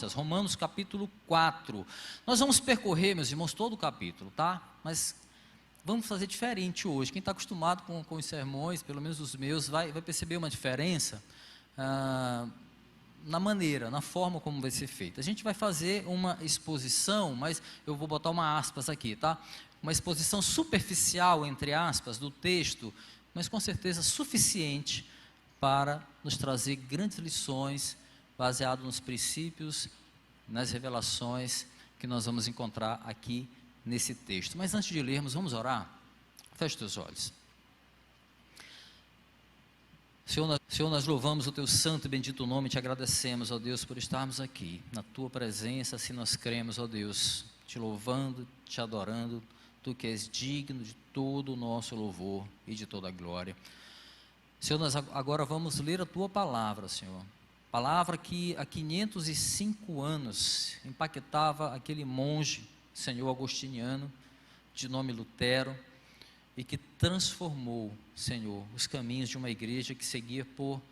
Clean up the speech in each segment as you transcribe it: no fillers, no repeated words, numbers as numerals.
Romanos capítulo 4. Nós vamos percorrer, meus irmãos, todo o capítulo, tá? Mas vamos fazer diferente hoje. Quem está acostumado com os sermões, pelo menos os meus, vai perceber uma diferença na maneira, na forma como vai ser feita. A gente vai fazer uma exposição, mas eu vou botar uma aspas aqui, tá? Uma exposição superficial, entre aspas, do texto, mas com certeza suficiente para nos trazer grandes lições, baseado nos princípios, nas revelações que nós vamos encontrar aqui nesse texto. Mas antes de lermos, vamos orar? Feche teus olhos. Senhor, nós louvamos o teu santo e bendito nome, te agradecemos, ó Deus, por estarmos aqui, na tua presença, assim nós cremos, ó Deus, te louvando, te adorando, tu que és digno de todo o nosso louvor e de toda a glória. Senhor, nós agora vamos ler a tua palavra, Senhor. Palavra que há 505 anos impactava aquele monge, Senhor, agostiniano, de nome Lutero, e que transformou, Senhor, os caminhos de uma igreja que seguia por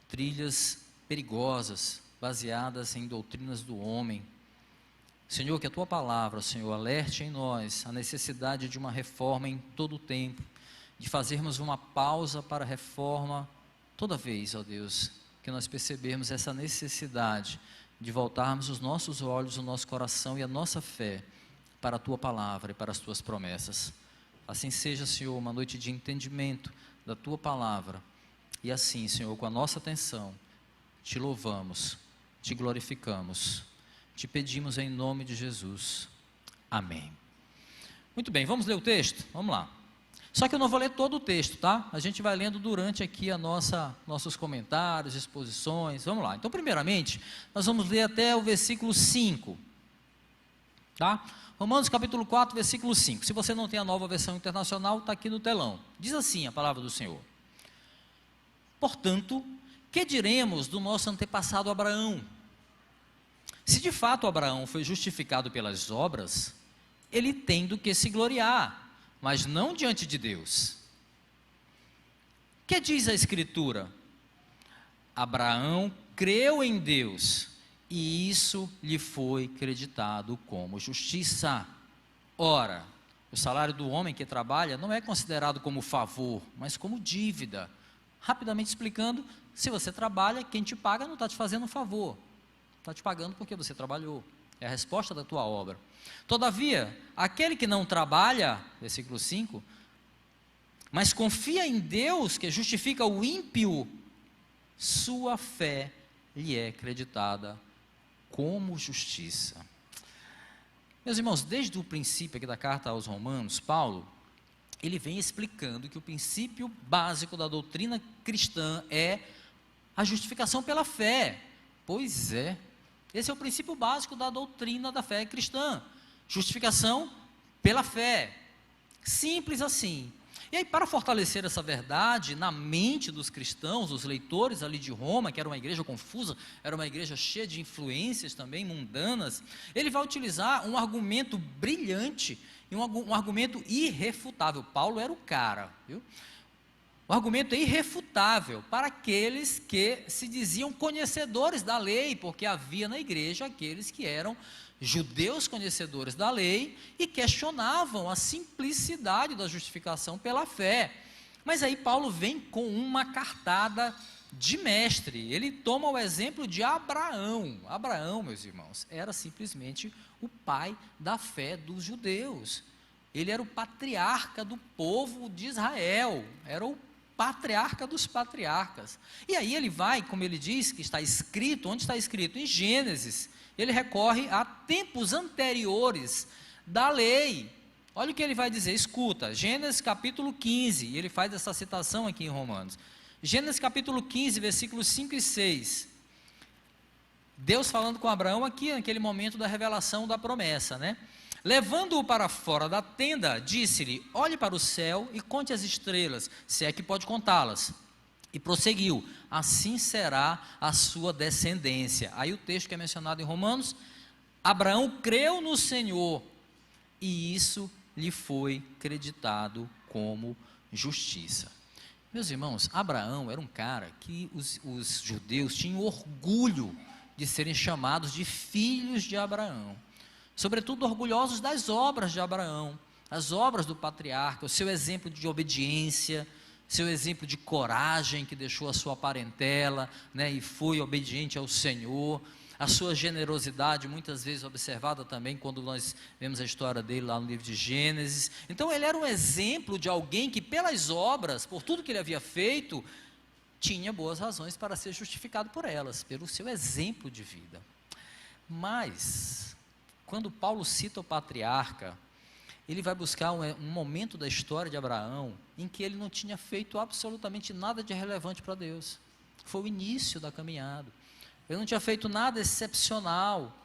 trilhas perigosas, baseadas em doutrinas do homem. Senhor, que a tua palavra, Senhor, alerte em nós a necessidade de uma reforma em todo o tempo, de fazermos uma pausa para a reforma toda vez, ó Deus, que nós percebermos essa necessidade de voltarmos os nossos olhos, o nosso coração e a nossa fé para a tua palavra e para as tuas promessas. Assim seja, Senhor, uma noite de entendimento da tua palavra, e assim, Senhor, com a nossa atenção, te louvamos, te glorificamos, te pedimos em nome de Jesus, amém. Muito bem, vamos ler o texto? Vamos lá. Só que eu não vou ler todo o texto, tá? A gente vai lendo durante aqui nossos comentários, exposições, vamos lá. Então, primeiramente, nós vamos ler até o versículo 5, tá? Romanos capítulo 4, versículo 5. Se você não tem a Nova Versão Internacional, está aqui no telão. Diz assim a palavra do Senhor: portanto, que diremos do nosso antepassado Abraão? Se de fato Abraão foi justificado pelas obras, ele tem do que se gloriar, mas não diante de Deus. Que diz a Escritura? Abraão creu em Deus, e isso lhe foi creditado como justiça. Ora, o salário do homem que trabalha não é considerado como favor, mas como dívida. Rapidamente explicando, se você trabalha, quem te paga não está te fazendo um favor, está te pagando porque você trabalhou. É a resposta da tua obra. Todavia, aquele que não trabalha, versículo 5, mas confia em Deus que justifica o ímpio, sua fé lhe é creditada como justiça. Meus irmãos, desde o princípio aqui da carta aos Romanos, Paulo, ele vem explicando que o princípio básico da doutrina cristã é a justificação pela fé. Pois é, esse é o princípio básico da doutrina da fé cristã. Justificação pela fé, simples assim. E aí, para fortalecer essa verdade na mente dos cristãos, os leitores ali de Roma, que era uma igreja confusa, era uma igreja cheia de influências também mundanas, ele vai utilizar um argumento brilhante e um argumento irrefutável. Paulo era o cara, viu? O argumento é irrefutável para aqueles que se diziam conhecedores da lei, porque havia na igreja aqueles que eram judeus conhecedores da lei e questionavam a simplicidade da justificação pela fé. Mas aí Paulo vem com uma cartada de mestre. Ele toma o exemplo de Abraão. Abraão, meus irmãos, era simplesmente o pai da fé dos judeus. Ele era o patriarca do povo de Israel, era o patriarca dos patriarcas. E aí ele vai, como ele diz, que está escrito, onde está escrito? Em Gênesis. Ele recorre a tempos anteriores da lei. Olha o que ele vai dizer, escuta, Gênesis capítulo 15, ele faz essa citação aqui em Romanos. Gênesis capítulo 15, versículos 5 e 6. Deus falando com Abraão aqui, naquele momento da revelação da promessa, né? Levando-o para fora da tenda, disse-lhe: olhe para o céu e conte as estrelas, se é que pode contá-las. E prosseguiu: assim será a sua descendência. Aí o texto que é mencionado em Romanos: Abraão creu no Senhor, e isso lhe foi creditado como justiça. Meus irmãos, Abraão era um cara que os judeus tinham orgulho de serem chamados de filhos de Abraão, sobretudo orgulhosos das obras de Abraão, as obras do patriarca, o seu exemplo de obediência, seu exemplo de coragem, que deixou a sua parentela, né, e foi obediente ao Senhor, a sua generosidade, muitas vezes observada também quando nós vemos a história dele lá no livro de Gênesis. Então ele era um exemplo de alguém que pelas obras, por tudo que ele havia feito, tinha boas razões para ser justificado por elas, pelo seu exemplo de vida. Mas, quando Paulo cita o patriarca, ele vai buscar um momento da história de Abraão, em que ele não tinha feito absolutamente nada de relevante para Deus. Foi o início da caminhada. Ele não tinha feito nada excepcional.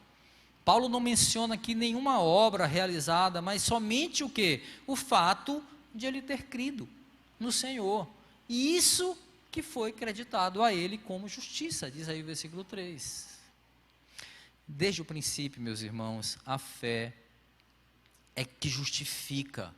Paulo não menciona aqui nenhuma obra realizada, mas somente o quê? O fato de ele ter crido no Senhor. E isso que foi creditado a ele como justiça, diz aí o versículo 3. Desde o princípio, meus irmãos, a fé é que justifica,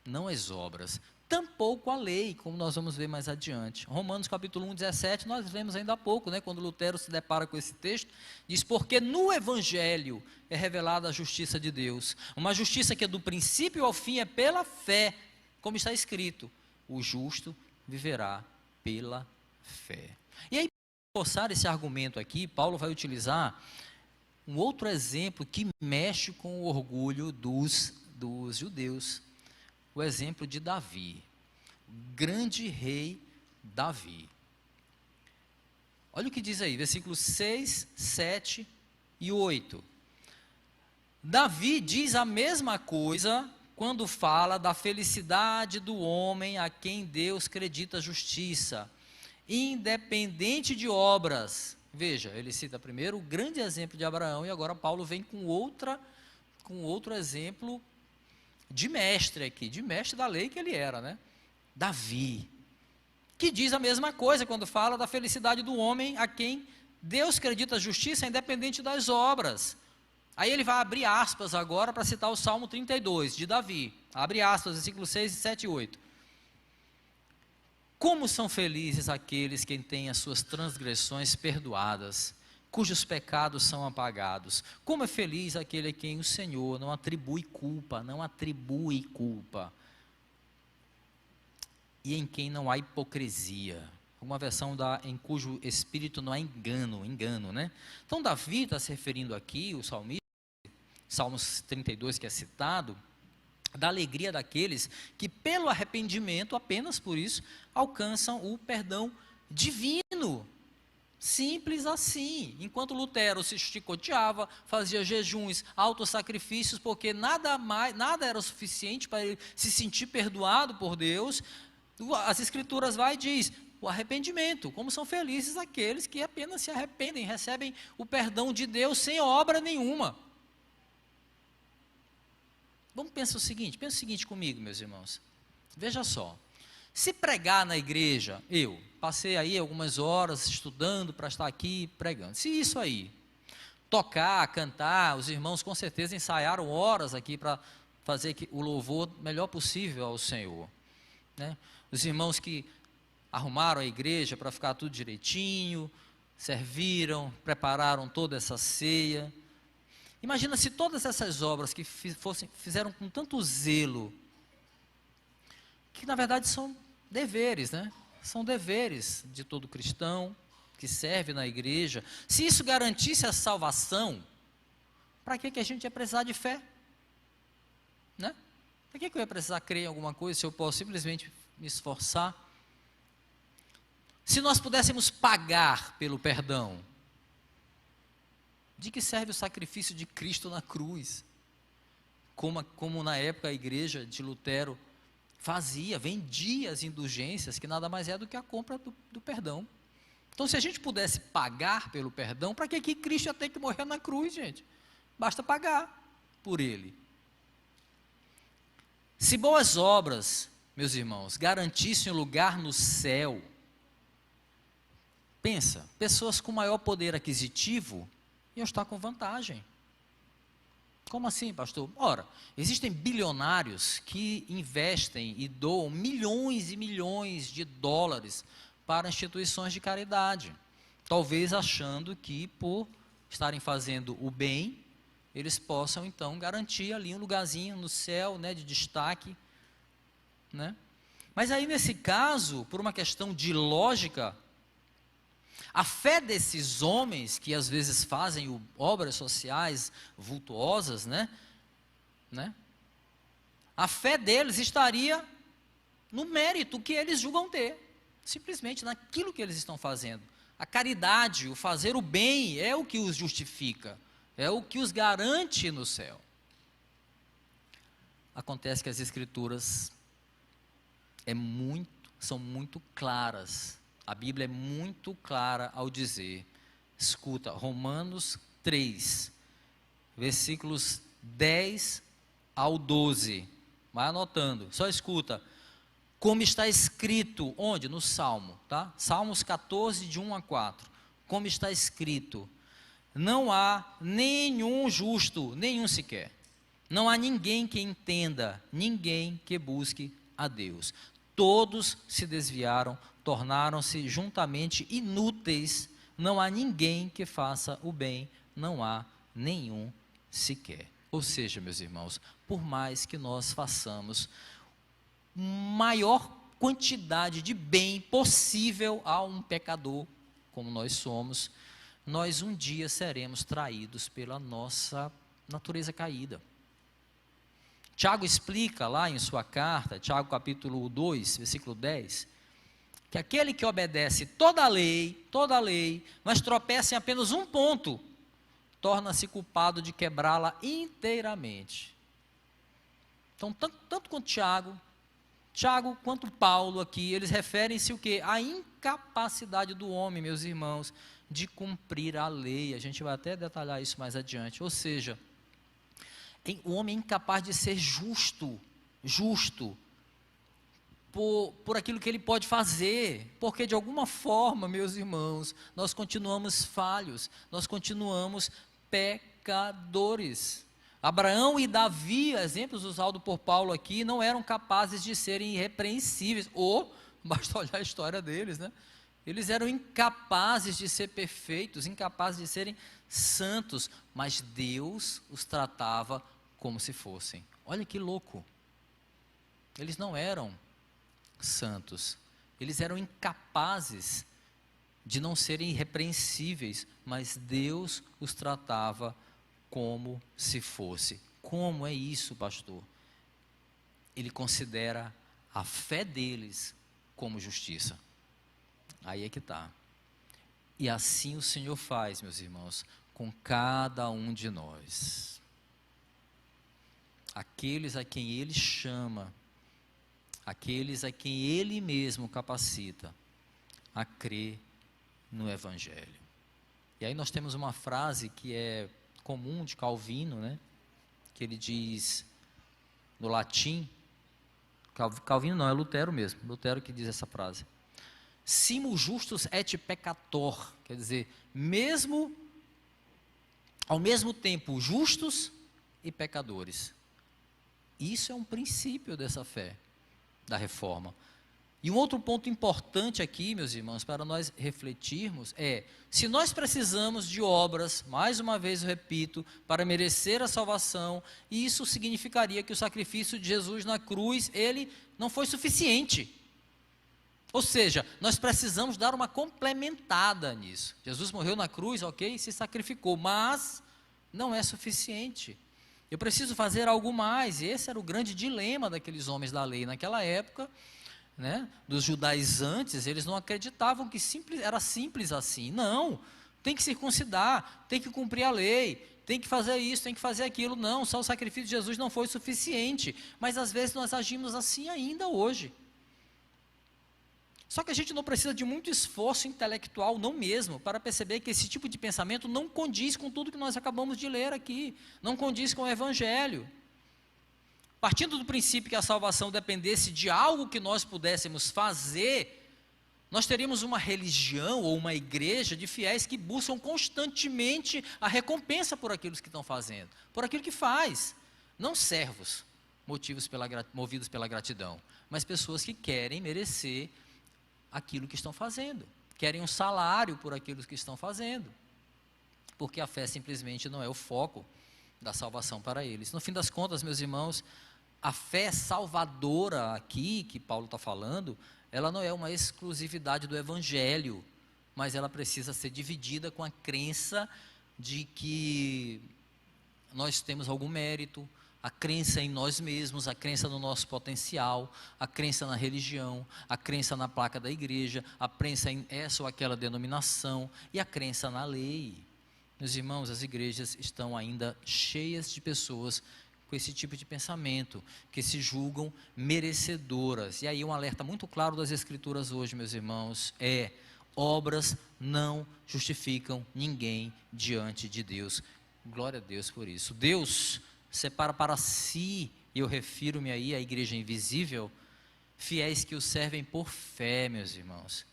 não as obras, tampouco a lei, como nós vamos ver mais adiante. Romanos capítulo 1, 17, nós lemos ainda há pouco, né, quando Lutero se depara com esse texto, diz, porque no Evangelho é revelada a justiça de Deus, uma justiça que do princípio ao fim é pela fé, como está escrito, o justo viverá pela fé. E aí, para reforçar esse argumento aqui, Paulo vai utilizar um outro exemplo que mexe com o orgulho dos judeus, o exemplo de Davi, o grande rei Davi. Olha o que diz aí, versículos 6, 7 e 8. Davi diz a mesma coisa quando fala da felicidade do homem a quem Deus acredita justiça, independente de obras. Veja, ele cita primeiro o grande exemplo de Abraão, e agora Paulo vem com outro exemplo de mestre aqui, de mestre da lei que ele era, né? Davi, que diz a mesma coisa quando fala da felicidade do homem a quem Deus acredita justiça, independente das obras. Aí ele vai abrir aspas agora para citar o Salmo 32, de Davi. Abre aspas, versículos 6, 7 e 8. Como são felizes aqueles que têm as suas transgressões perdoadas, cujos pecados são apagados. Como é feliz aquele a quem o Senhor não atribui culpa, e em quem não há hipocrisia. Uma versão em cujo espírito não há engano, né? Então Davi está se referindo aqui, o salmista, Salmos 32 que é citado, da alegria daqueles que pelo arrependimento, apenas por isso, alcançam o perdão divino. Simples assim. Enquanto Lutero se chicoteava, fazia jejuns, autossacrifícios, porque nada era suficiente para ele se sentir perdoado por Deus, as Escrituras vai e diz, o arrependimento, como são felizes aqueles que apenas se arrependem, recebem o perdão de Deus sem obra nenhuma. Vamos pensar o seguinte comigo, meus irmãos. Veja só, se pregar na igreja, eu passei aí algumas horas estudando para estar aqui pregando. Se isso aí, tocar, cantar, os irmãos com certeza ensaiaram horas aqui para fazer o louvor melhor possível ao Senhor, né? Os irmãos que arrumaram a igreja para ficar tudo direitinho, serviram, prepararam toda essa ceia. Imagina se todas essas obras que fizeram com tanto zelo, que na verdade são deveres, né? São deveres de todo cristão que serve na igreja. Se isso garantisse a salvação, para que a gente ia precisar de fé? Né? Para que eu ia precisar crer em alguma coisa se eu posso simplesmente me esforçar? Se nós pudéssemos pagar pelo perdão, de que serve o sacrifício de Cristo na cruz? Como na época a igreja de Lutero vendia as indulgências, que nada mais é do que a compra do perdão. Então, se a gente pudesse pagar pelo perdão, para que Cristo ia ter que morrer na cruz, gente? Basta pagar por ele. Se boas obras, meus irmãos, garantissem um lugar no céu, pensa, pessoas com maior poder aquisitivo iam estar com vantagem. Como assim, pastor? Ora, existem bilionários que investem e doam milhões e milhões de dólares para instituições de caridade, talvez achando que por estarem fazendo o bem, eles possam então garantir ali um lugarzinho no céu, né, de destaque, né? Mas aí nesse caso, por uma questão de lógica, a fé desses homens que às vezes fazem obras sociais vultuosas, né? A fé deles estaria no mérito que eles julgam ter, simplesmente naquilo que eles estão fazendo. A caridade, o fazer o bem é o que os justifica, é o que os garante no céu. Acontece que as Escrituras são muito claras. A Bíblia é muito clara ao dizer, escuta, Romanos 3, versículos 10 ao 12, vai anotando, só escuta, como está escrito, onde? No Salmo, tá? Salmos 14, de 1 a 4, como está escrito, não há nenhum justo, nenhum sequer, não há ninguém que entenda, ninguém que busque a Deus, todos se desviaram, tornaram-se juntamente inúteis, não há ninguém que faça o bem, não há nenhum sequer. Ou seja, meus irmãos, por mais que nós façamos maior quantidade de bem possível a um pecador, como nós somos, nós um dia seremos traídos pela nossa natureza caída. Tiago explica lá em sua carta, Tiago capítulo 2, versículo 10, que aquele que obedece toda a lei, mas tropeça em apenas um ponto, torna-se culpado de quebrá-la inteiramente. Então, tanto quanto Tiago quanto Paulo aqui, eles referem-se o quê? À incapacidade do homem, meus irmãos, de cumprir a lei. A gente vai até detalhar isso mais adiante. Ou seja, o homem é incapaz de ser justo por aquilo que ele pode fazer, porque de alguma forma, meus irmãos, nós continuamos falhos, nós continuamos pecadores. Abraão e Davi, exemplos usados por Paulo aqui, não eram capazes de serem irrepreensíveis, ou, basta olhar a história deles, né? Eles eram incapazes de ser perfeitos, incapazes de serem santos, mas Deus os tratava como se fossem. Olha que louco. Eles não eram santos, eles eram incapazes de não serem irrepreensíveis, mas Deus os tratava como se fosse. Como é isso, pastor? Ele considera a fé deles como justiça. Aí é que está. E assim o Senhor faz, meus irmãos, com cada um de nós. Aqueles a quem Ele chama, aqueles a quem Ele mesmo capacita a crer no Evangelho. E aí nós temos uma frase que é comum de Calvino, né? Que ele diz no latim, Calvino não, é Lutero mesmo, Lutero que diz essa frase, simul justus et peccator, quer dizer, ao mesmo tempo justos e pecadores. Isso é um princípio dessa fé, da reforma. E um outro ponto importante aqui, meus irmãos, para nós refletirmos é, se nós precisamos de obras, mais uma vez eu repito, para merecer a salvação, isso significaria que o sacrifício de Jesus na cruz, ele não foi suficiente. Ou seja, nós precisamos dar uma complementada nisso. Jesus morreu na cruz, ok, se sacrificou, mas não é suficiente. Eu preciso fazer algo mais, e esse era o grande dilema daqueles homens da lei naquela época, né, dos judaizantes. Eles não acreditavam que era simples assim. Não, tem que circuncidar, tem que cumprir a lei, tem que fazer isso, tem que fazer aquilo. Não, só o sacrifício de Jesus não foi suficiente. Mas às vezes nós agimos assim ainda hoje. Só que a gente não precisa de muito esforço intelectual, não mesmo, para perceber que esse tipo de pensamento não condiz com tudo que nós acabamos de ler aqui, não condiz com o Evangelho. Partindo do princípio que a salvação dependesse de algo que nós pudéssemos fazer, nós teríamos uma religião ou uma igreja de fiéis que buscam constantemente a recompensa por aquilo que estão fazendo, por aquilo que faz. Não servos movidos pela gratidão, mas pessoas que querem merecer aquilo que estão fazendo, querem um salário por aquilo que estão fazendo. porque a fé simplesmente não é o foco da salvação para eles. No fim das contas, meus irmãos, a fé salvadora aqui, que Paulo está falando, ela não é uma exclusividade do Evangelho, mas ela precisa ser dividida com a crença de que nós temos algum mérito, a crença em nós mesmos, a crença no nosso potencial, a crença na religião, a crença na placa da igreja, a crença em essa ou aquela denominação e a crença na lei. Meus irmãos, as igrejas estão ainda cheias de pessoas com esse tipo de pensamento, que se julgam merecedoras. E aí um alerta muito claro das Escrituras hoje, meus irmãos, é: obras não justificam ninguém diante de Deus. Glória a Deus por isso. Deus separa para si, e eu refiro-me aí à igreja invisível, fiéis que o servem por fé, meus irmãos,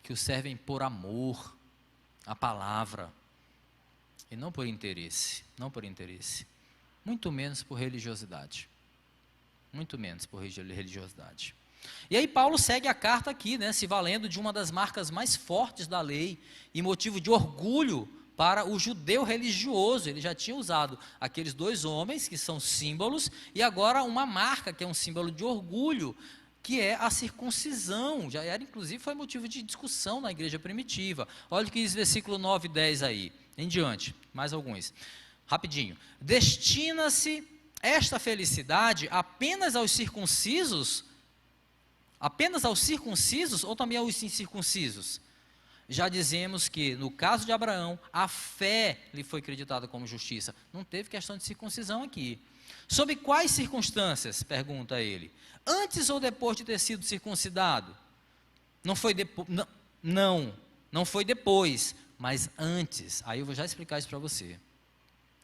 que o servem por amor à palavra, e não por interesse, muito menos por religiosidade, E aí Paulo segue a carta aqui, se valendo de uma das marcas mais fortes da lei, e motivo de orgulho para o judeu religioso. Ele já tinha usado aqueles 2 homens, que são símbolos, e agora uma marca, que é um símbolo de orgulho, que é a circuncisão. Já era, inclusive, foi motivo de discussão na igreja primitiva. Olha o que diz versículo 9 e 10 aí, em diante, mais alguns, rapidinho. Destina-se esta felicidade apenas aos circuncisos ou também aos incircuncisos? Já dizemos que, no caso de Abraão, a fé lhe foi creditada como justiça. Não teve questão de circuncisão aqui. Sob quais circunstâncias? Pergunta ele. Antes ou depois de ter sido circuncidado? Não foi depois, mas antes. Aí eu vou já explicar isso para você.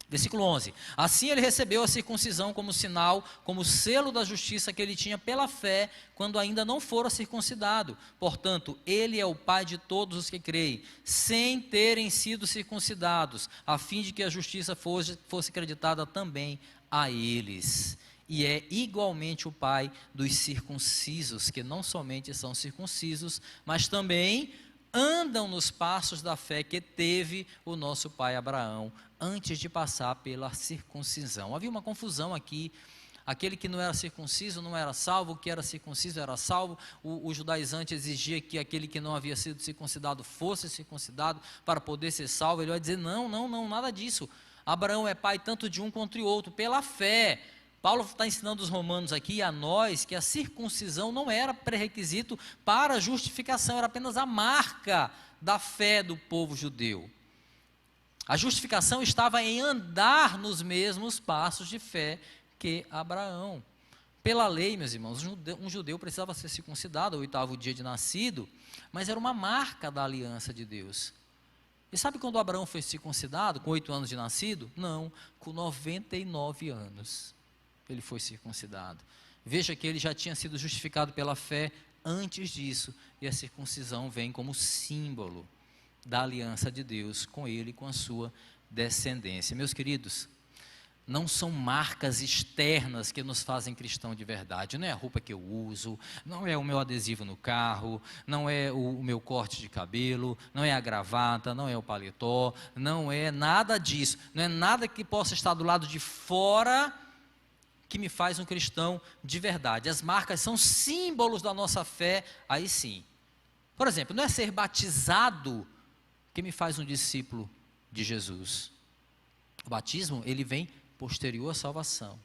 Versículo 11. Assim ele recebeu a circuncisão como sinal, como selo da justiça que ele tinha pela fé, quando ainda não fora circuncidado. Portanto, ele é o pai de todos os que creem, sem terem sido circuncidados, a fim de que a justiça fosse creditada também a eles. E é igualmente o pai dos circuncisos, que não somente são circuncisos, mas também andam nos passos da fé que teve o nosso pai Abraão, antes de passar pela circuncisão. Havia uma confusão aqui. Aquele que não era circunciso não era salvo, o que era circunciso era salvo. O judaizante exigia que aquele que não havia sido circuncidado fosse circuncidado para poder ser salvo. Ele vai dizer: não, nada disso. Abraão é pai tanto de um quanto de outro, pela fé. Paulo está ensinando os romanos aqui e a nós que a circuncisão não era pré-requisito para a justificação, era apenas a marca da fé do povo judeu. A justificação estava em andar nos mesmos passos de fé que Abraão. Pela lei, meus irmãos, um judeu precisava ser circuncidado ao 8º dia de nascido, mas era uma marca da aliança de Deus. E sabe quando Abraão foi circuncidado? Com 8 anos de nascido? Não, com 99 anos ele foi circuncidado. Veja que ele já tinha sido justificado pela fé antes disso, e a circuncisão vem como símbolo da aliança de Deus com ele e com a sua descendência. Meus queridos, não são marcas externas que nos fazem cristão de verdade. Não é a roupa que eu uso, não é o meu adesivo no carro, não é o meu corte de cabelo, não é a gravata, não é o paletó, não é nada disso. Não é nada que possa estar do lado de fora que me faz um cristão de verdade. As marcas são símbolos da nossa fé, aí sim. Por exemplo, não é ser batizado que me faz um discípulo de Jesus. O batismo, ele vem posterior à salvação.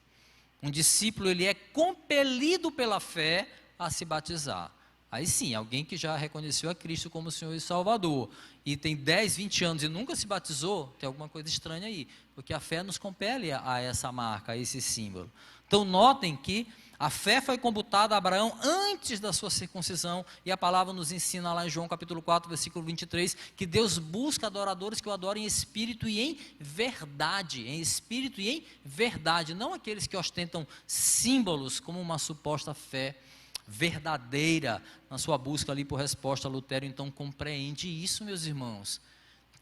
Um discípulo, ele é compelido pela fé a se batizar. Aí sim, alguém que já reconheceu a Cristo como Senhor e Salvador, e tem 10, 20 anos e nunca se batizou, tem alguma coisa estranha aí, porque a fé nos compele a essa marca, a esse símbolo. Então notem que a fé foi computada a Abraão antes da sua circuncisão, e a palavra nos ensina lá em João capítulo 4, versículo 23, que Deus busca adoradores que o adorem em espírito e em verdade, não aqueles que ostentam símbolos como uma suposta fé verdadeira. Na sua busca ali por resposta, Lutero então compreende isso, meus irmãos,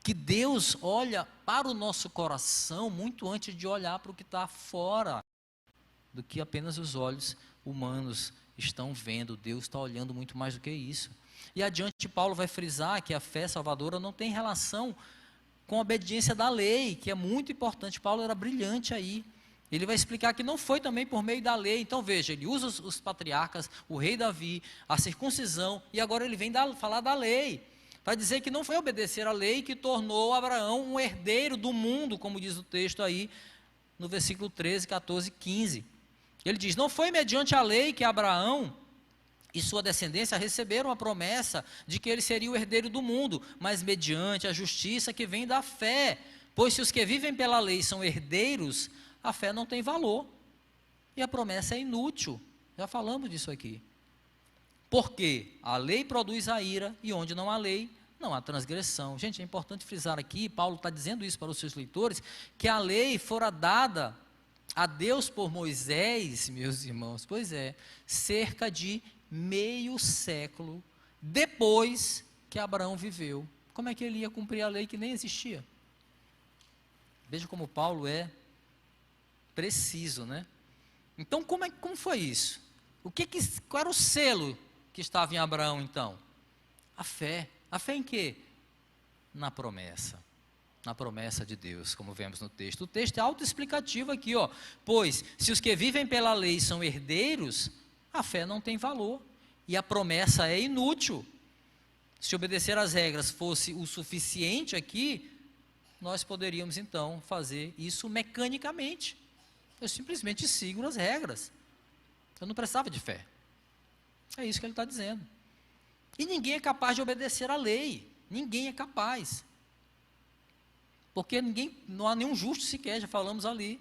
que Deus olha para o nosso coração muito antes de olhar para o que está fora, do que apenas os olhos humanos estão vendo. Deus está olhando muito mais do que isso. E adiante Paulo vai frisar que a fé salvadora não tem relação com a obediência da lei, que é muito importante. Paulo era brilhante aí. Ele vai explicar que não foi também por meio da lei. Então veja, ele usa os patriarcas, o rei Davi, a circuncisão, e agora ele vem falar da lei, para dizer que não foi obedecer à lei que tornou Abraão um herdeiro do mundo, como diz o texto aí, no versículo 13, 14, 15. Ele diz, não foi mediante a lei que Abraão e sua descendência receberam a promessa de que ele seria o herdeiro do mundo, mas mediante a justiça que vem da fé. Pois se os que vivem pela lei são herdeiros, a fé não tem valor, e a promessa é inútil. Já falamos disso aqui. Porque a lei produz a ira, e onde não há lei, não há transgressão. Gente, é importante frisar aqui, Paulo está dizendo isso para os seus leitores, que a lei fora dada a Deus por Moisés, meus irmãos, pois é, cerca de meio século depois que Abraão viveu. Como é que ele ia cumprir a lei que nem existia? Veja como Paulo é preciso, né? Então, como foi isso? Qual era o selo que estava em Abraão, então? A fé. A fé em quê? Na promessa de Deus, como vemos no texto. O texto é autoexplicativo aqui, ó. Pois, se os que vivem pela lei são herdeiros, a fé não tem valor, e a promessa é inútil. Se obedecer às regras fosse o suficiente aqui, nós poderíamos então fazer isso mecanicamente. Eu simplesmente sigo as regras. Eu não precisava de fé. É isso que ele está dizendo. E ninguém é capaz de obedecer à lei. Ninguém é capaz. Porque não há nenhum justo sequer, já falamos ali.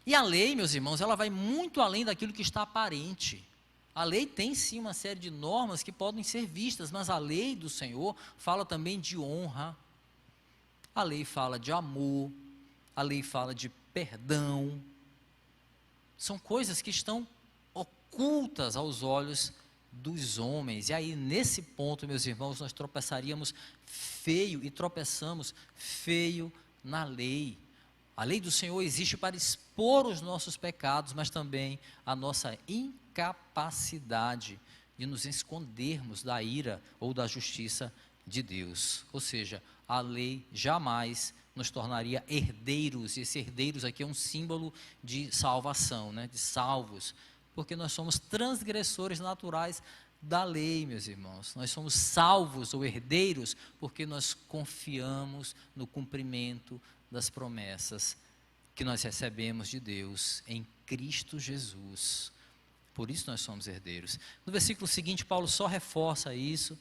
E a lei, meus irmãos, ela vai muito além daquilo que está aparente. A lei tem sim uma série de normas que podem ser vistas, mas a lei do Senhor fala também de honra. A lei fala de amor. A lei fala de perdão. São coisas que estão ocultas aos olhos dos homens. E aí, nesse ponto, meus irmãos, nós tropeçaríamos feio e tropeçamos feio na lei. A lei do Senhor existe para expor os nossos pecados, mas também a nossa incapacidade de nos escondermos da ira ou da justiça de Deus. Ou seja, a lei jamais nos tornaria herdeiros, e esse herdeiros aqui é um símbolo de salvação, né? De salvos, porque nós somos transgressores naturais da lei, meus irmãos. Nós somos salvos ou herdeiros porque nós confiamos no cumprimento das promessas que nós recebemos de Deus em Cristo Jesus. Por isso nós somos herdeiros. No versículo seguinte, Paulo só reforça isso.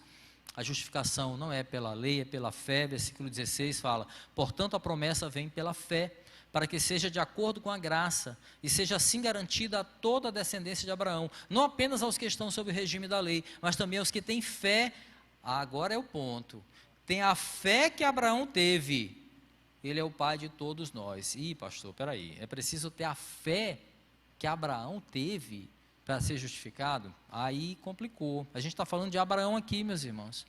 A justificação não é pela lei, é pela fé. Versículo 16 fala, portanto a promessa vem pela fé, para que seja de acordo com a graça, e seja assim garantida a toda a descendência de Abraão, não apenas aos que estão sob o regime da lei, mas também aos que têm fé. Agora é o ponto, tem a fé que Abraão teve, ele é o pai de todos nós. Ih, pastor, peraí, é preciso ter a fé que Abraão teve para ser justificado? Aí complicou. A gente está falando de Abraão aqui, meus irmãos.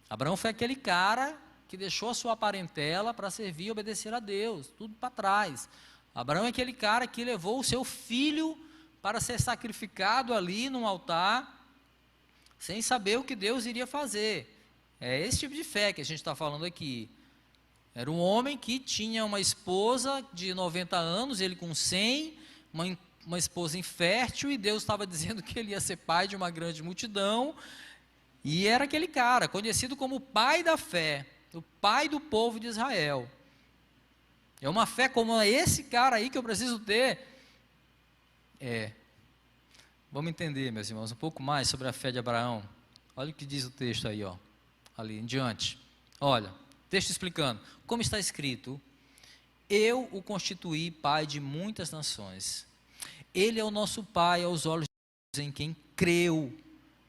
Abraão foi aquele cara que deixou a sua parentela para servir e obedecer a Deus, tudo para trás. Abraão é aquele cara que levou o seu filho para ser sacrificado ali num altar, sem saber o que Deus iria fazer. É esse tipo de fé que a gente está falando aqui. Era um homem que tinha uma esposa de 90 anos, ele com 100, uma esposa infértil, e Deus estava dizendo que ele ia ser pai de uma grande multidão, e era aquele cara, conhecido como o pai da fé, o pai do povo de Israel. É uma fé como esse cara aí que eu preciso ter. Vamos entender, meus irmãos, um pouco mais sobre a fé de Abraão. Olha o que diz o texto aí, ó, ali em diante. Olha, texto explicando, como está escrito, eu o constituí pai de muitas nações. Ele é o nosso pai aos olhos de Deus em quem creu.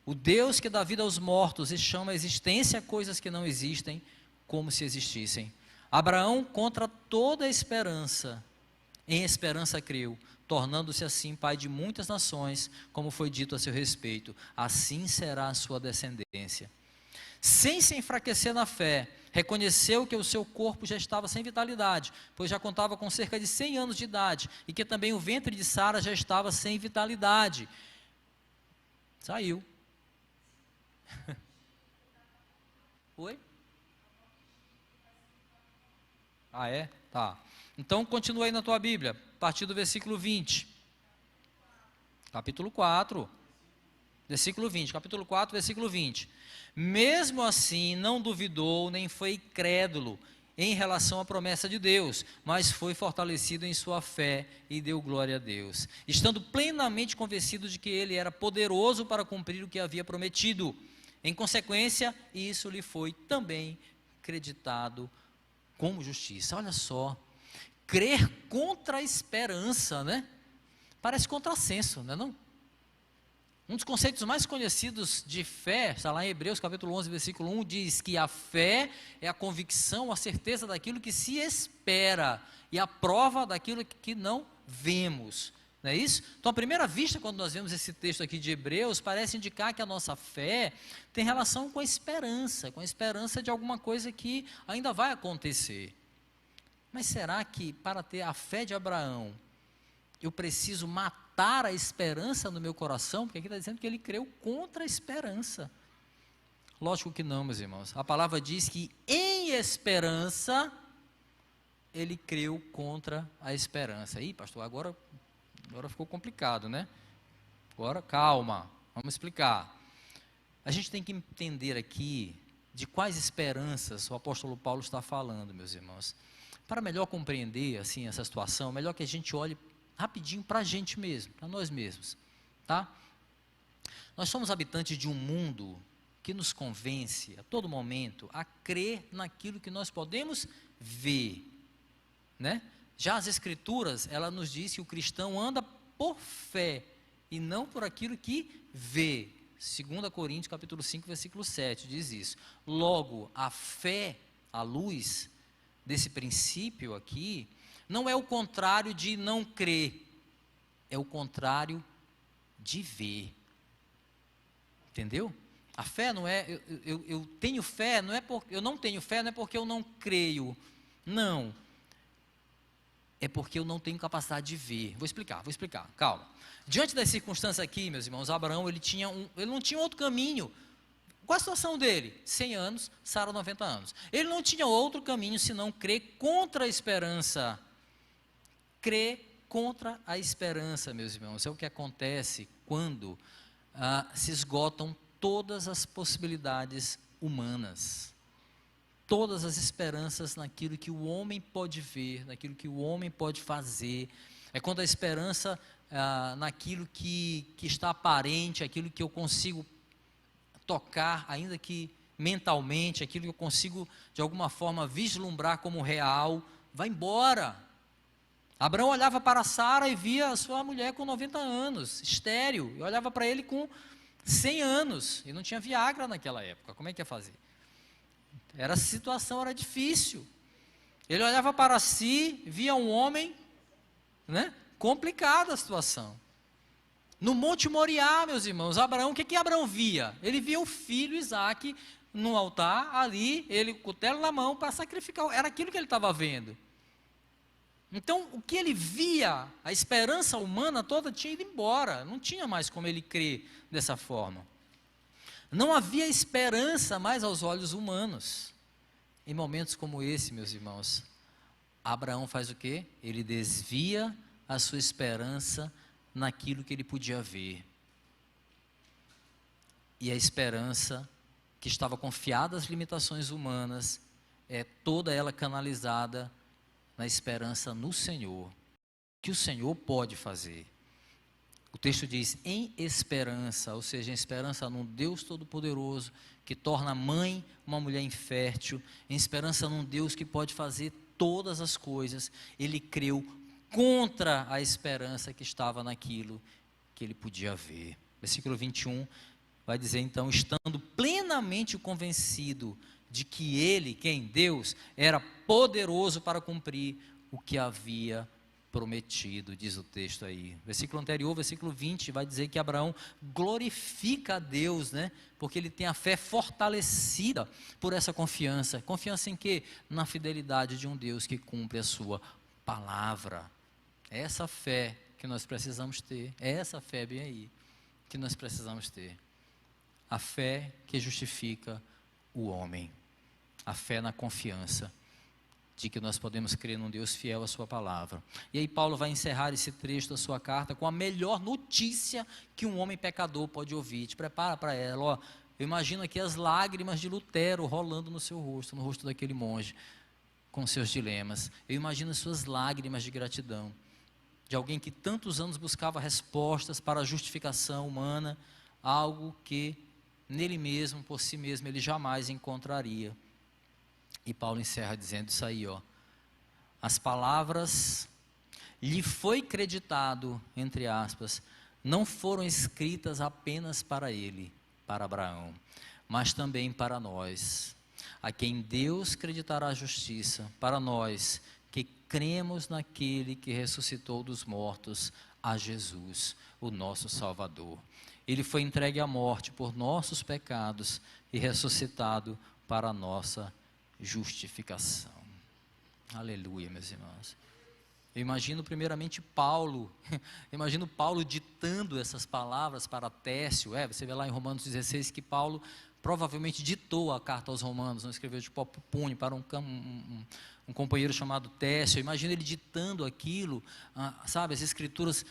O Deus que dá vida aos mortos e chama a existência coisas que não existem, como se existissem. Abraão, contra toda esperança, em esperança creu, tornando-se assim pai de muitas nações, como foi dito a seu respeito. Assim será a sua descendência. Sem se enfraquecer na fé, reconheceu que o seu corpo já estava sem vitalidade, pois já contava com cerca de 100 anos de idade, e que também o ventre de Sara já estava sem vitalidade. Saiu. Oi? Ah, é? Tá. Então, continua aí na tua Bíblia, a partir do versículo 20. Capítulo 4, versículo 20. Capítulo 4, versículo 20. Mesmo assim, não duvidou, nem foi incrédulo em relação à promessa de Deus, mas foi fortalecido em sua fé e deu glória a Deus, estando plenamente convencido de que ele era poderoso para cumprir o que havia prometido. Em consequência, isso lhe foi também creditado como justiça. Olha só, crer contra a esperança, né? Parece contrassenso, não é não? Um dos conceitos mais conhecidos de fé, está lá em Hebreus capítulo 11, versículo 1, diz que a fé é a convicção, a certeza daquilo que se espera e a prova daquilo que não vemos. Não é isso? Então, à primeira vista, quando nós vemos esse texto aqui de Hebreus, parece indicar que a nossa fé tem relação com a esperança de alguma coisa que ainda vai acontecer. Mas será que para ter a fé de Abraão, eu preciso matar a esperança no meu coração? Porque aqui está dizendo que ele creu contra a esperança. Lógico que não, meus irmãos. A palavra diz que em esperança, ele creu contra a esperança. Ih, pastor, agora ficou complicado, né? Agora, calma, vamos explicar. A gente tem que entender aqui de quais esperanças o apóstolo Paulo está falando, meus irmãos. Para melhor compreender assim essa situação, melhor que a gente olhe rapidinho para a gente mesmo, para nós mesmos, tá? Nós somos habitantes de um mundo que nos convence a todo momento a crer naquilo que nós podemos ver, né? Já as escrituras, ela nos diz que o cristão anda por fé e não por aquilo que vê. 2 Coríntios capítulo 5, versículo 7 diz isso. Logo, a fé, à luz desse princípio aqui, não é o contrário de não crer, é o contrário de ver. Entendeu? A fé não é, eu tenho fé, não é porque eu não tenho fé, não é porque eu não creio. Não. É porque eu não tenho capacidade de ver. Vou explicar, calma. Diante das circunstâncias aqui, meus irmãos, Abraão, ele não tinha outro caminho. Qual a situação dele? 100 anos, Sara 90 anos. Ele não tinha outro caminho senão crer contra a esperança. Crer contra a esperança, meus irmãos, é o que acontece quando se esgotam todas as possibilidades humanas, todas as esperanças naquilo que o homem pode ver, naquilo que o homem pode fazer. É quando a esperança naquilo que está aparente, aquilo que eu consigo tocar, ainda que mentalmente, aquilo que eu consigo de alguma forma vislumbrar como real, vai embora. Abraão olhava para Sara e via a sua mulher com 90 anos, estéril, e olhava para ele com 100 anos, e não tinha Viagra naquela época, como é que ia fazer? A situação era difícil. Ele olhava para si, via um homem, né? Complicada a situação. No Monte Moriá, meus irmãos, Abraão, o que Abraão via? Ele via o filho Isaque no altar, ali, ele com o cutelo na mão para sacrificar, era aquilo que ele estava vendo. Então, o que ele via, a esperança humana toda tinha ido embora, não tinha mais como ele crer dessa forma. Não havia esperança mais aos olhos humanos. Em momentos como esse, meus irmãos, Abraão faz o quê? Ele desvia a sua esperança naquilo que ele podia ver. E a esperança que estava confiada às limitações humanas, é toda ela canalizada na esperança no Senhor, que o Senhor pode fazer. O texto diz, em esperança, ou seja, em esperança num Deus Todo-Poderoso, que torna mãe uma mulher infértil, em esperança num Deus que pode fazer todas as coisas, ele creu contra a esperança que estava naquilo que ele podia ver. Versículo 21 vai dizer então, estando plenamente convencido de que ele, quem? Deus, era poderoso para cumprir o que havia prometido, diz o texto aí. Versículo anterior, versículo 20, vai dizer que Abraão glorifica a Deus, né? Porque ele tem a fé fortalecida por essa confiança. Confiança em quê? Na fidelidade de um Deus que cumpre a sua palavra. É essa fé que nós precisamos ter, é essa fé bem aí, que nós precisamos ter. A fé que justifica o homem. A fé na confiança de que nós podemos crer num Deus fiel à sua palavra. E aí Paulo vai encerrar esse trecho da sua carta com a melhor notícia que um homem pecador pode ouvir. Te prepara para ela, ó. Eu imagino aqui as lágrimas de Lutero rolando no seu rosto, no rosto daquele monge, com seus dilemas. Eu imagino as suas lágrimas de gratidão, de alguém que tantos anos buscava respostas para a justificação humana, algo que nele mesmo, por si mesmo, ele jamais encontraria. E Paulo encerra dizendo isso aí, ó. As palavras lhe foi creditado, entre aspas, não foram escritas apenas para ele, para Abraão, mas também para nós, a quem Deus creditará a justiça, para nós que cremos naquele que ressuscitou dos mortos, a Jesus, o nosso Salvador. Ele foi entregue à morte por nossos pecados e ressuscitado para a nossa justificação. Aleluia, meus irmãos. Eu imagino primeiramente Paulo, ditando essas palavras para Técio. Você vê lá em Romanos 16 que Paulo provavelmente ditou a carta aos Romanos, não escreveu de próprio punho para um companheiro chamado Técio. Eu imagino ele ditando aquilo, sabe, as escrituras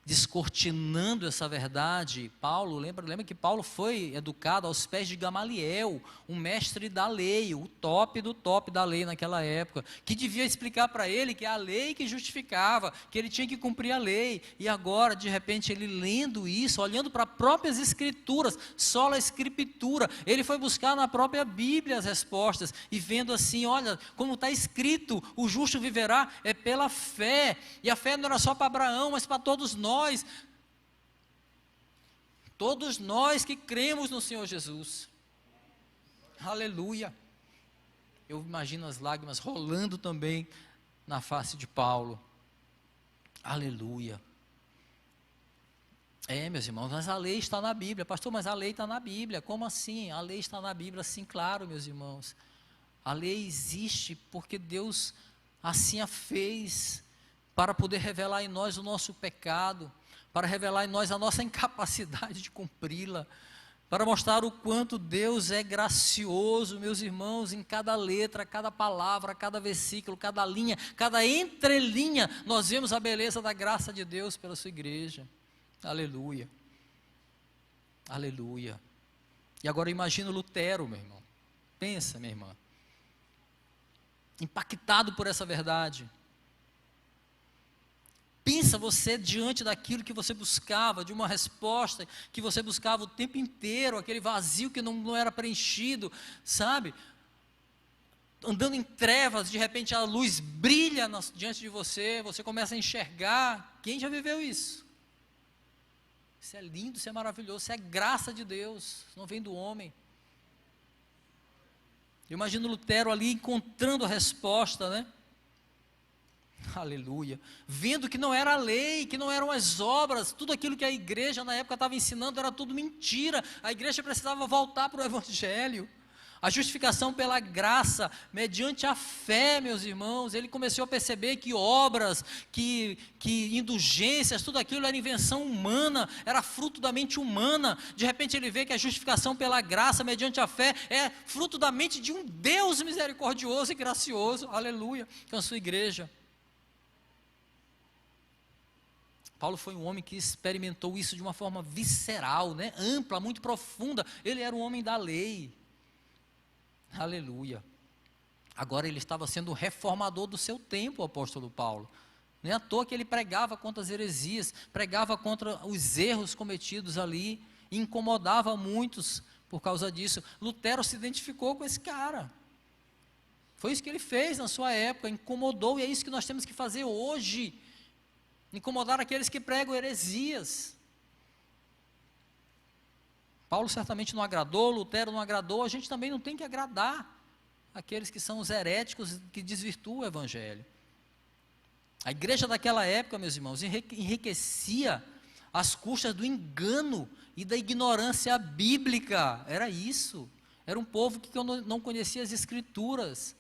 descortinando essa verdade. Paulo, lembra que Paulo foi educado aos pés de Gamaliel, um mestre da lei, o top do top da lei naquela época, que devia explicar para ele que é a lei que justificava, que ele tinha que cumprir a lei. E agora, de repente, ele lendo isso, olhando para as próprias escrituras, sola escritura, ele foi buscar na própria Bíblia as respostas, e vendo assim, olha, como está escrito, o justo viverá é pela fé, e a fé não era só para Abraão, mas para todos nós que cremos no Senhor Jesus. Aleluia. Eu imagino as lágrimas rolando também na face de Paulo. Aleluia. Meus irmãos, mas a lei está na Bíblia. Pastor, mas a lei está na Bíblia. Como assim? A lei está na Bíblia, sim, claro, meus irmãos. A lei existe porque Deus assim a fez, para poder revelar em nós o nosso pecado, para revelar em nós a nossa incapacidade de cumpri-la, para mostrar o quanto Deus é gracioso, meus irmãos, em cada letra, cada palavra, cada versículo, cada linha, cada entrelinha, nós vemos a beleza da graça de Deus pela sua igreja. Aleluia, aleluia. E agora imagina Lutero, meu irmão, pensa, minha irmã, impactado por essa verdade. Pensa você diante daquilo que você buscava, de uma resposta que você buscava o tempo inteiro, aquele vazio que não era preenchido, sabe? Andando em trevas, de repente a luz brilha diante de você, você começa a enxergar. Quem já viveu isso? Isso é lindo, isso é maravilhoso, isso é graça de Deus, não vem do homem. Eu imagino Lutero ali encontrando a resposta, né? Aleluia, vendo que não era a lei, que não eram as obras, tudo aquilo que a igreja na época estava ensinando era tudo mentira. A igreja precisava voltar para o Evangelho, a justificação pela graça, mediante a fé, meus irmãos. Ele começou a perceber que obras, que indulgências, tudo aquilo era invenção humana, era fruto da mente humana. De repente ele vê que a justificação pela graça, mediante a fé, é fruto da mente de um Deus misericordioso e gracioso, aleluia, com a sua igreja. Paulo foi um homem que experimentou isso de uma forma visceral, né? Ampla, muito profunda. Ele era um homem da lei. Aleluia. Agora ele estava sendo o reformador do seu tempo, o apóstolo Paulo. Não é à toa que ele pregava contra as heresias, pregava contra os erros cometidos ali, e incomodava muitos por causa disso. Lutero se identificou com esse cara. Foi isso que ele fez na sua época, incomodou, e é isso que nós temos que fazer hoje. Incomodar aqueles que pregam heresias. Paulo certamente não agradou, Lutero não agradou, a gente também não tem que agradar aqueles que são os heréticos, que desvirtuam o Evangelho. A igreja daquela época, meus irmãos, enriquecia às custas do engano e da ignorância bíblica. Era isso. Era um povo que não conhecia as Escrituras.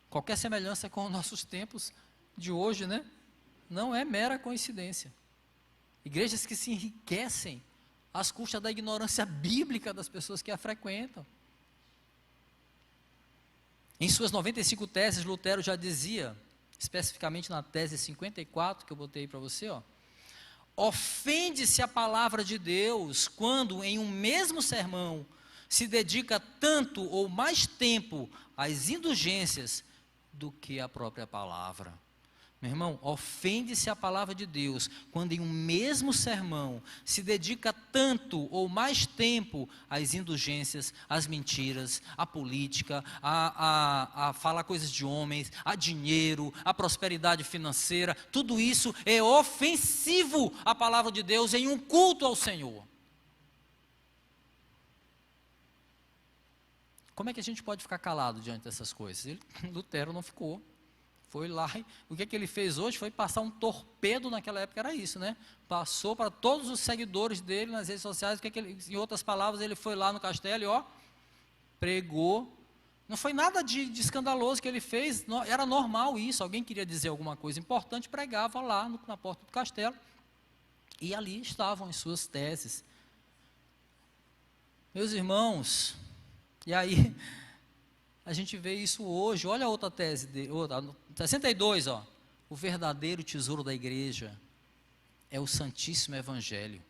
Qualquer semelhança com os nossos tempos de hoje, né? Não é mera coincidência. Igrejas que se enriquecem às custas da ignorância bíblica das pessoas que a frequentam. Em suas 95 teses, Lutero já dizia, especificamente na tese 54, que eu botei para você, ó, ofende-se a palavra de Deus quando em um mesmo sermão se dedica tanto ou mais tempo às indulgências do que à própria palavra. Meu irmão, ofende-se a palavra de Deus quando em um mesmo sermão se dedica tanto ou mais tempo às indulgências, às mentiras, à política, a falar coisas de homens, a dinheiro, a prosperidade financeira. Tudo isso é ofensivo à palavra de Deus em um culto ao Senhor. Como é que a gente pode ficar calado diante dessas coisas? Lutero não ficou. Foi lá, e o que ele fez hoje foi passar um torpedo, naquela época era isso, né? Passou para todos os seguidores dele nas redes sociais, em outras palavras, ele foi lá no castelo e ó, pregou. Não foi nada de escandaloso que ele fez, era normal isso, alguém queria dizer alguma coisa importante, pregava lá na porta do castelo, e ali estavam as suas teses. Meus irmãos, e aí a gente vê isso hoje. Olha a outra tese, 62, ó. O verdadeiro tesouro da igreja é o Santíssimo Evangelho,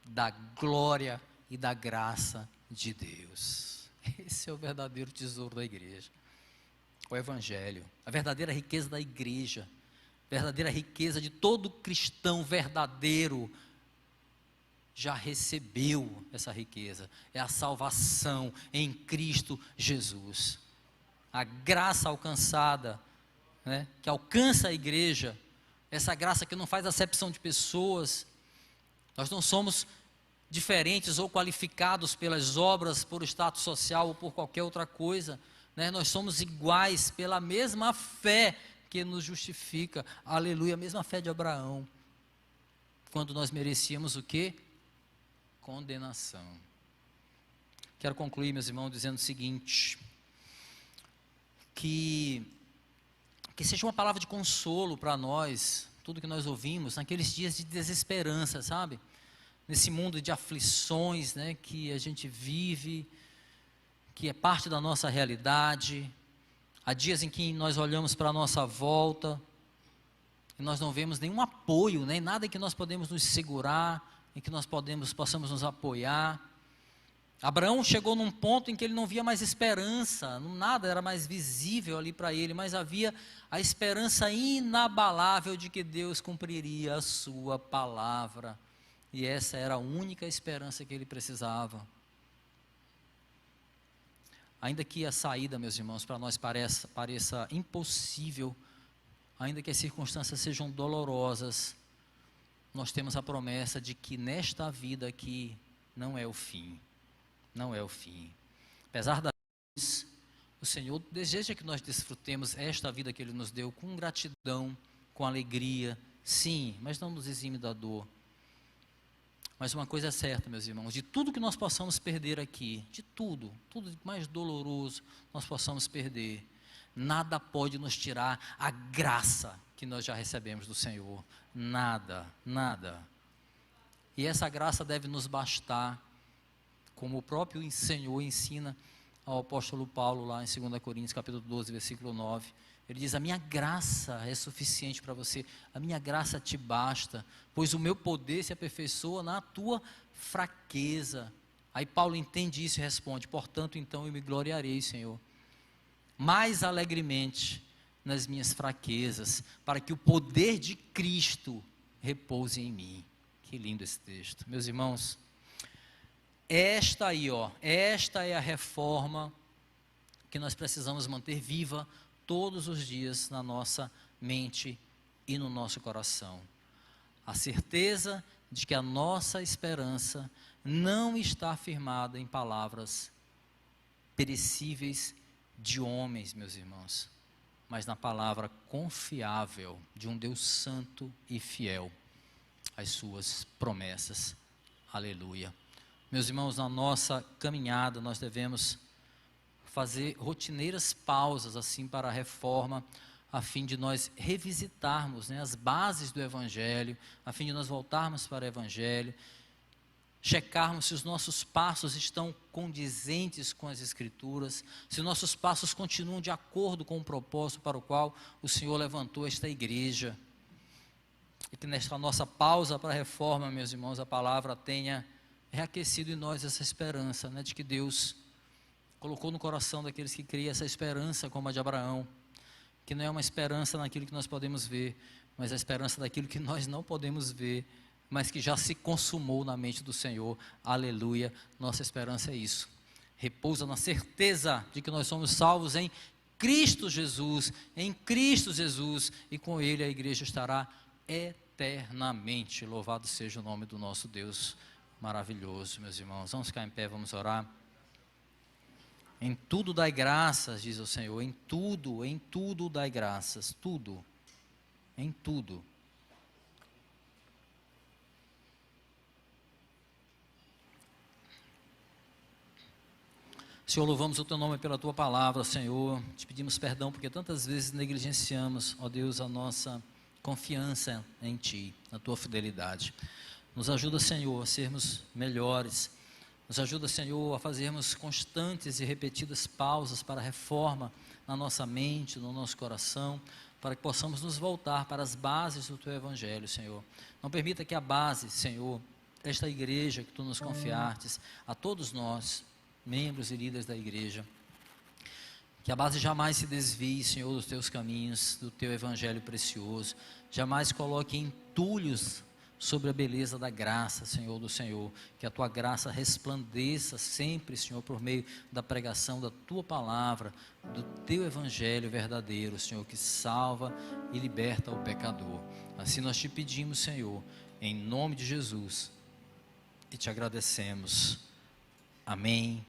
da glória e da graça de Deus. Esse é o verdadeiro tesouro da igreja, o Evangelho, a verdadeira riqueza da igreja, verdadeira riqueza de todo cristão verdadeiro. Já recebeu essa riqueza, é a salvação em Cristo Jesus, a graça alcançada, né, que alcança a igreja, essa graça que não faz acepção de pessoas. Nós não somos diferentes ou qualificados pelas obras, por status social ou por qualquer outra coisa, né? Nós somos iguais pela mesma fé que nos justifica, aleluia, a mesma fé de Abraão, quando nós merecíamos o quê? Condenação. Quero concluir, meus irmãos, dizendo o seguinte, que seja uma palavra de consolo para nós, tudo que nós ouvimos, naqueles dias de desesperança, sabe? Nesse mundo de aflições, né, que a gente vive, que é parte da nossa realidade. Há dias em que nós olhamos para a nossa volta, e nós não vemos nenhum apoio, nem nada em que nós podemos nos segurar, em que nós possamos nos apoiar. Abraão chegou num ponto em que ele não via mais esperança, nada era mais visível ali para ele, mas havia a esperança inabalável de que Deus cumpriria a sua palavra, e essa era a única esperança que ele precisava. Ainda que a saída, meus irmãos, para nós pareça impossível, ainda que as circunstâncias sejam dolorosas, nós temos a promessa de que nesta vida aqui não é o fim, não é o fim. Apesar das dores, o Senhor deseja que nós desfrutemos esta vida que Ele nos deu com gratidão, com alegria, sim, mas não nos exime da dor. Mas uma coisa é certa, meus irmãos, de tudo que nós possamos perder aqui, de tudo mais doloroso nós possamos perder, nada pode nos tirar a graça que nós já recebemos do Senhor. Nada, nada. E essa graça deve nos bastar, como o próprio Senhor ensina ao apóstolo Paulo lá em 2 Coríntios capítulo 12, versículo 9. Ele diz, a minha graça é suficiente para você, a minha graça te basta, pois o meu poder se aperfeiçoa na tua fraqueza. Aí Paulo entende isso e responde, portanto então eu me gloriarei, Senhor, mais alegremente nas minhas fraquezas, para que o poder de Cristo repouse em mim. Que lindo esse texto. Meus irmãos, esta é a reforma que nós precisamos manter viva todos os dias na nossa mente e no nosso coração. A certeza de que a nossa esperança não está firmada em palavras perecíveis de homens, meus irmãos, mas na palavra confiável de um Deus santo e fiel às suas promessas. Aleluia. Meus irmãos, na nossa caminhada nós devemos fazer rotineiras pausas assim para a reforma, a fim de nós revisitarmos, né, as bases do Evangelho, a fim de nós voltarmos para o Evangelho, checarmos se os nossos passos estão condizentes com as Escrituras, se os nossos passos continuam de acordo com o propósito para o qual o Senhor levantou esta igreja. E que nesta nossa pausa para a reforma, meus irmãos, a palavra tenha reaquecido em nós essa esperança, né, de que Deus colocou no coração daqueles que criam essa esperança como a de Abraão, que não é uma esperança naquilo que nós podemos ver, mas a esperança daquilo que nós não podemos ver, mas que já se consumou na mente do Senhor. Aleluia, nossa esperança é isso, repousa na certeza de que nós somos salvos em Cristo Jesus, e com Ele a igreja estará eternamente. Louvado seja o nome do nosso Deus maravilhoso, meus irmãos. Vamos ficar em pé, vamos orar. Em tudo dai graças, diz o Senhor, em tudo dai graças, tudo, em tudo. Senhor, louvamos o Teu nome pela Tua palavra, Senhor, te pedimos perdão porque tantas vezes negligenciamos, ó Deus, a nossa confiança em Ti, na Tua fidelidade. Nos ajuda, Senhor, a sermos melhores, nos ajuda, Senhor, a fazermos constantes e repetidas pausas para a reforma na nossa mente, no nosso coração, para que possamos nos voltar para as bases do Teu Evangelho, Senhor. Não permita que a base, Senhor, esta igreja que Tu nos confiastes, a todos nós, membros e líderes da igreja, que a base jamais se desvie, Senhor, dos Teus caminhos, do Teu Evangelho precioso, jamais coloque entulhos sobre a beleza da graça, Senhor, do Senhor, que a Tua graça resplandeça sempre, Senhor, por meio da pregação da Tua palavra, do Teu Evangelho verdadeiro, Senhor, que salva e liberta o pecador. Assim nós te pedimos, Senhor, em nome de Jesus, e te agradecemos. Amém.